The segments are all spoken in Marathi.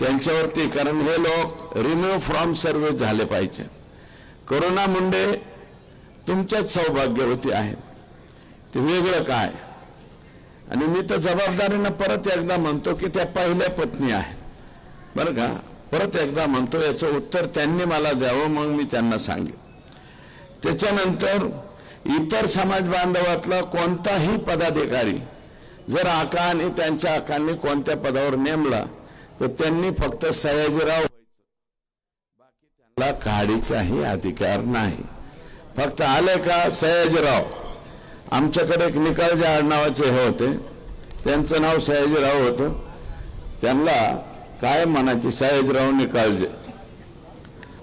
त्यांच्यावरती, कारण हे लोक रिमूव्ह फ्रॉम सर्व्हिस झाले पाहिजे. करुणा मुंडे तुमच्याच सौभाग्यवती आहेत, ते वेगळं काय. आणि मी तर जबाबदारीनं परत एकदा म्हणतो की त्या पहिल्या पत्नी आहेत बरं का, परत एकदा म्हणतो, याचं उत्तर त्यांनी मला द्यावं, मग मी त्यांना सांगेन. त्याच्यानंतर इतर समाज बांधवातला कोणताही पदाधिकारी जर आका आणि त्यांच्या आकांनी कोणत्या पदावर नेमला तर त्यांनी फक्त सयाजीराव, बाकी त्यांना काढीचाही अधिकार नाही. फक्त आले का सयाजीराव. आमच्याकडे एक निकाळजे आडनावाचे हे होते, त्यांचं नाव सयाजीराव होतं, त्यांना काय म्हणायचे सयाजीराव निकाळजे.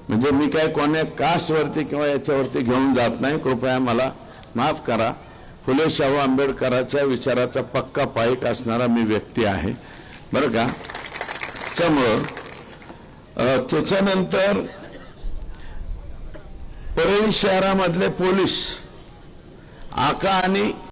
म्हणजे मी काय कोण्या कास्टवरती किंवा याच्यावरती घेऊन जात नाही, कृपया मला माफ करा. फुले शाहू आंबेडकरांच्या विचाराचा पक्का पाईक असणारा मी व्यक्ती आहे बरं का. त्यामुळं त्याच्यानंतर परळी शहरामधले पोलीस आका आणि